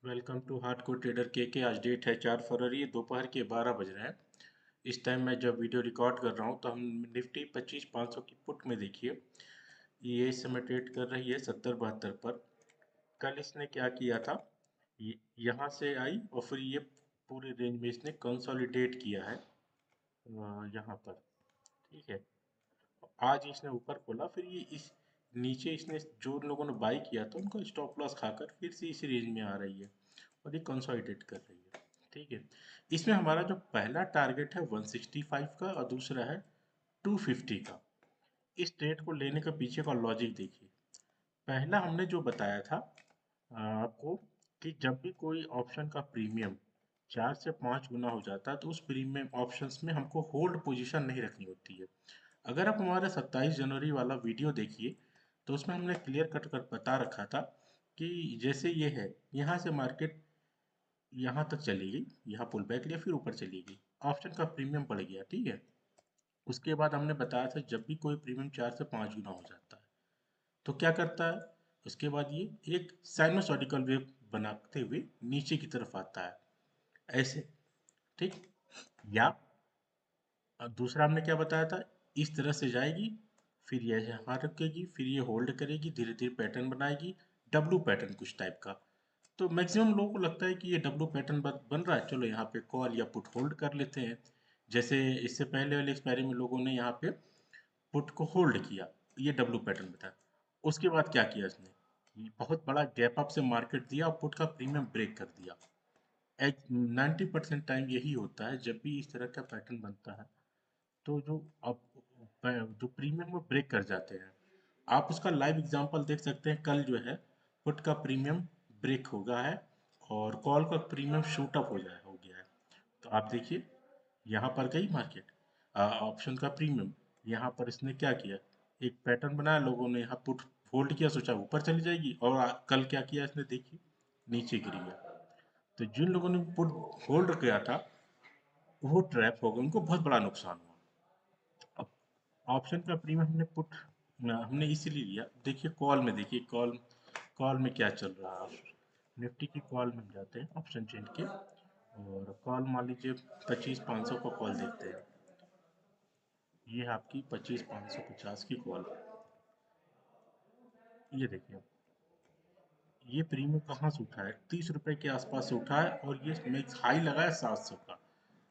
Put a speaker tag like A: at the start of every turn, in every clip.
A: Welcome to hardcore trader के। आज date है 4 फरवरी, दोपहर के 12 बज रहे हैं। इस टाइम मैं जब वीडियो रिकॉर्ड कर रहा हूँ तो हम निफ्टी 25,500 की पुट में देखिए, ये इस समय ट्रेड कर रही है 70-72 पर। कल इसने क्या किया था, यहाँ से आई और फिर ये पूरे रेंज में इसने कंसोलिडेट किया है यहाँ पर। ठीक है, आज इसने ऊपर खोला, फिर ये इस नीचे इसने जो लोगों ने बाई किया था उनको स्टॉप लॉस खाकर फिर से इसी रेंज में आ रही है और ये कंसोलिडेट कर रही है। ठीक है, इसमें हमारा जो पहला टारगेट है 165 का और दूसरा है 250 का। इस ट्रेड को लेने का पीछे का लॉजिक देखिए। पहला हमने जो बताया था आपको कि जब भी कोई ऑप्शन का प्रीमियम 4 से 5 गुना हो जाता है तो उस प्रीमियम ऑप्शंस में हमको होल्ड पोजीशन नहीं रखनी होती है। अगर आप हमारा 27 जनवरी वाला वीडियो देखिए तो उसमें हमने क्लियर कट कर बता रखा था कि जैसे ये है, यहाँ से मार्केट यहाँ तक चली गई, यहाँ पुल बैक लिया, फिर ऊपर चली गई, ऑप्शन का प्रीमियम बढ़ गया। ठीक है, उसके बाद हमने बताया था जब भी कोई प्रीमियम 4 से 5 गुना हो जाता है तो क्या करता है, उसके बाद ये एक साइनोसॉइडल वेव बनाते हुए नीचे की तरफ आता है, ऐसे। ठीक, या दूसरा हमने क्या बताया था, इस तरह से जाएगी, फिर ये यहाँ रुकेगी, फिर ये होल्ड करेगी, धीरे धीरे पैटर्न बनाएगी, डब्लू पैटर्न कुछ टाइप का। तो मैक्सिमम लोगों को लगता है कि ये डब्लू पैटर्न बन रहा है, चलो यहाँ पे कॉल या पुट होल्ड कर लेते हैं। जैसे इससे पहले वाले एक्सपायरी में लोगों ने यहाँ पे पुट को होल्ड किया, ये डब्लू पैटर्न बताया। उसके बाद क्या किया इसने, ये बहुत बड़ा गैप अप से मार्केट दिया और पुट का प्रीमियम ब्रेक कर दिया। 90% टाइम यही होता है जब भी इस तरह का पैटर्न बनता है, तो जो आप जो प्रीमियम वो ब्रेक कर जाते हैं। आप उसका लाइव एग्जांपल देख सकते हैं, कल जो है पुट का प्रीमियम ब्रेक हो गया है और कॉल का प्रीमियम शूट अप हो गया है। तो आप देखिए, यहाँ पर गई मार्केट, ऑप्शन का प्रीमियम, यहाँ पर इसने क्या किया, एक पैटर्न बनाया, लोगों ने यहाँ पुट होल्ड किया, सोचा ऊपर चली जाएगी, और कल क्या किया इसने देखिए, नीचे गिरी गया। तो जिन लोगों ने पुट होल्ड किया था वो ट्रैप हो गए, उनको बहुत बड़ा नुकसान हुआ। अब ऑप्शन का प्रीमियम हमने इसीलिए लिया। देखिए कॉल में, देखिए कॉल कॉल में क्या चल रहा है। निफ्टी की कॉल में हम जाते हैं ऑप्शन चेन के, और कॉल मान लीजिए 25,500 का कॉल देखते हैं। ये है आपकी 25,550 की कॉल। ये देखिए, ये प्रीमियम कहाँ से उठा है, 30 रुपए के आसपास से उठा है और ये मैक्स हाई लगा है 700 का।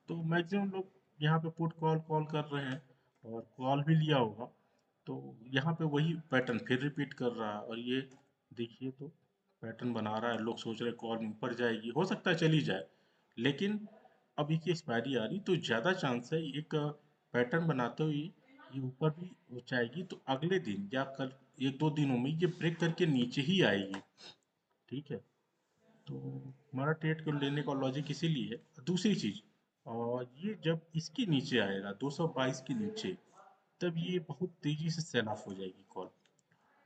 A: तो मैक्सिमम लोग यहाँ पे पुट कॉल कॉल कर रहे हैं और कॉल भी लिया होगा, तो यहाँ पे वही पैटर्न फिर रिपीट कर रहा है। और ये देखिए, तो पैटर्न बना रहा है, लोग सोच रहे हैं कॉल में ऊपर जाएगी, हो सकता है चली जाए, लेकिन अब इसकी एक्सपायरी आ रही तो ज़्यादा चांस है एक पैटर्न बनाते हुए ये ऊपर भी जाएगी, तो अगले दिन या कल 1-2 दिनों में ये ब्रेक करके नीचे ही आएगी। ठीक है, तो हमारा ट्रेड को लेने का लॉजिक इसीलिए है। दूसरी चीज, और ये जब इसके नीचे आएगा 222 के नीचे, तब ये बहुत तेजी से सेल ऑफ हो जाएगी कॉल।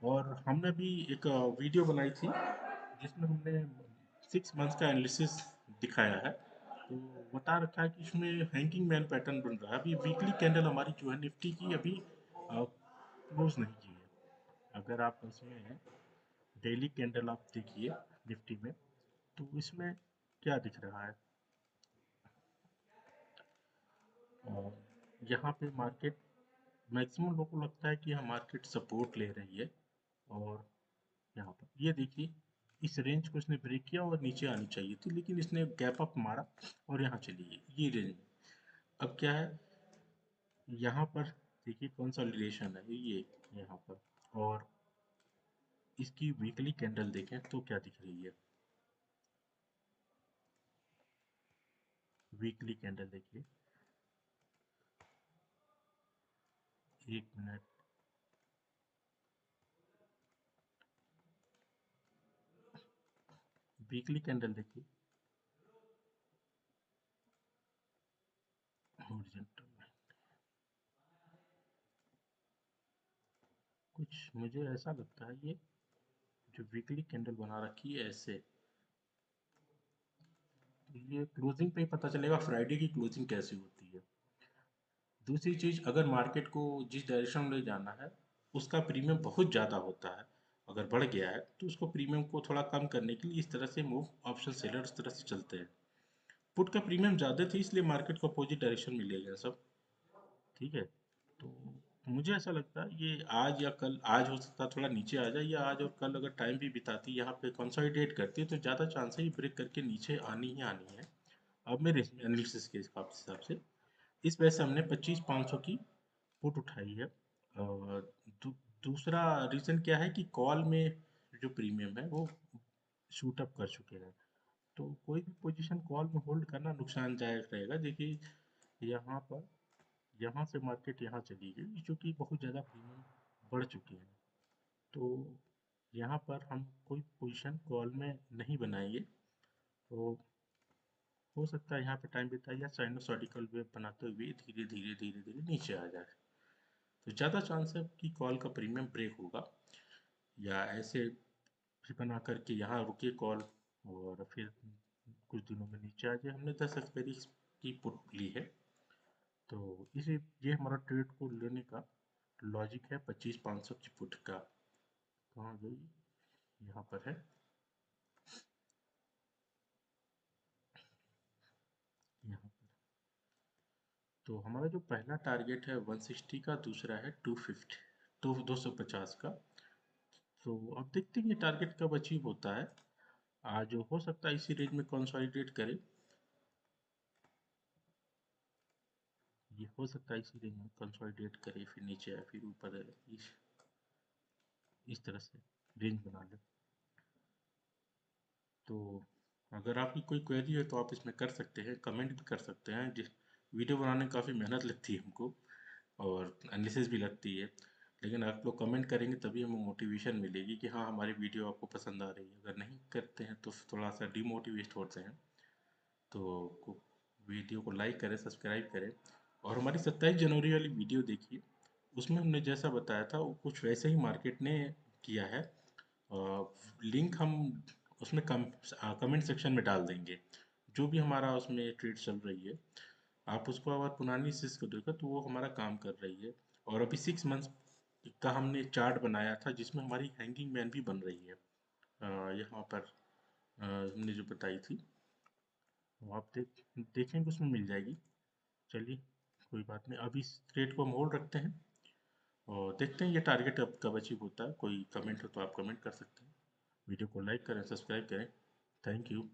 A: और हमने भी एक वीडियो बनाई थी जिसमें हमने 6 मंथ्स का एनालिसिस दिखाया है, तो बता रखा है कि इसमें हैंगिंग मैन पैटर्न बन रहा है। अभी वीकली कैंडल हमारी जो है निफ्टी की अभी क्लोज नहीं की है। अगर आप इसमें डेली कैंडल आप देखिए निफ्टी में, तो इसमें क्या दिख रहा है, और यहाँ पे मार्केट, मैक्सिमम लोगों को लगता है कि यहाँ मार्केट सपोर्ट ले रही है। और यहाँ पर ये देखिए, इस रेंज को इसने ब्रेक किया और नीचे आनी चाहिए थी, लेकिन इसने गैप अप मारा और यहाँ चली गई ये रेंज में। अब क्या है, यहाँ पर देखिए कंसोलिडेशन है ये यहाँ पर, और इसकी वीकली कैंडल देखें तो क्या दिख रही है, वीकली कैंडल देखिए, 1 मिनट, वीकली कैंडल देखिए, हॉरिजॉन्टल में कुछ मुझे ऐसा लगता है, ये जो वीकली कैंडल बना रखी है ऐसे, ये क्लोजिंग पे ही पता चलेगा फ्राइडे की क्लोजिंग कैसी होती है। दूसरी चीज, अगर मार्केट को जिस डायरेक्शन में ले जाना है उसका प्रीमियम बहुत ज़्यादा होता है, अगर बढ़ गया है तो उसको प्रीमियम को थोड़ा कम करने के लिए इस तरह से मूव ऑप्शन सेलर इस तरह से चलते हैं। पुट का प्रीमियम ज़्यादा थी इसलिए मार्केट को अपोजिट डायरेक्शन में ले गया सब। ठीक है, तो मुझे ऐसा लगता है ये आज या कल, आज हो सकता है थोड़ा नीचे आ जाए, या आज और कल अगर टाइम भी बिताती यहाँ पे कंसोलिडेट करती है तो ज़्यादा चांस है ये ब्रेक करके नीचे आनी ही आनी है। अब मेरे एनालिसिस के हिसाब से इस वजह से हमने 25,500 की पुट उठाई है। और दूसरा रीज़न क्या है कि कॉल में जो प्रीमियम है वो शूट अप कर चुके हैं। तो कोई भी पोजीशन कॉल में होल्ड करना नुकसानदायक रहेगा। देखिए यहाँ पर, यहाँ से मार्केट यहाँ चली गई जो कि बहुत ज़्यादा प्रीमियम बढ़ चुकी है। तो यहाँ पर हम कोई पोजीशन कॉल में नहीं बनाएंगे। तो हो सकता है यहाँ पे टाइम बिताए या साइनोसॉइडिकल वेव बनाते हुए धीरे धीरे धीरे धीरे नीचे आ जाए। तो ज़्यादा चांस है कि कॉल का प्रीमियम ब्रेक होगा, या ऐसे भी बना करके यहाँ रुके कॉल और फिर कुछ दिनों में नीचे आ जाए। हमने 10 एक्सपायरी की पुट ली है। तो इसी ये हमारा ट्रेड को लेने का लॉजिक है 25,500 की पुट का। कहाँ गई, यहाँ पर है, यहाँ पर। तो हमारा जो पहला टारगेट है 160 का, दूसरा है 250 250 का। तो अब देखते हैं ये टारगेट कब अचीव होता है। आज हो सकता है इसी रेंज में कंसोलिडेट करे, ये हो सकता है इसी रेंज में कंसोलिडेट करे फिर नीचे आए फिर ऊपर आए, इस तरह से रेंज बना ले। तो अगर आपकी कोई क्वेरी है तो आप इसमें कर सकते हैं, कमेंट भी कर सकते हैं। जिस वीडियो बनाने में काफ़ी मेहनत लगती है हमको और एनालिसिस भी लगती है, लेकिन आप लोग कमेंट करेंगे तभी हमें मोटिवेशन मिलेगी कि हाँ हमारी वीडियो आपको पसंद आ रही है। अगर नहीं करते हैं तो थोड़ा सा डिमोटिवेट होते हैं। तो वीडियो को लाइक करें, सब्सक्राइब करें, और हमारी 27 जनवरी वाली वीडियो देखिए। उसमें हमने जैसा बताया था वो कुछ वैसे ही मार्केट ने किया है। लिंक हम उसमें कमेंट सेक्शन में डाल देंगे। जो भी हमारा उसमें ट्रेड चल रही है, आप उसको अगर पुरानी चीज़ को देखो तो वो हमारा काम कर रही है। और अभी 6 मंथ्स का हमने चार्ट बनाया था जिसमें हमारी हैंगिंग मैन भी बन रही है। यहाँ पर हमने जो बताई थी वो आप देखेंगे उसमें मिल जाएगी। चलिए, कोई बात नहीं, अभी इस ट्रेड को हम होल्ड रखते हैं और देखते हैं ये टारगेट अब कब अचीव होता है। कोई कमेंट हो तो आप कमेंट कर सकते हैं। वीडियो को लाइक करें, सब्सक्राइब करें। Thank you.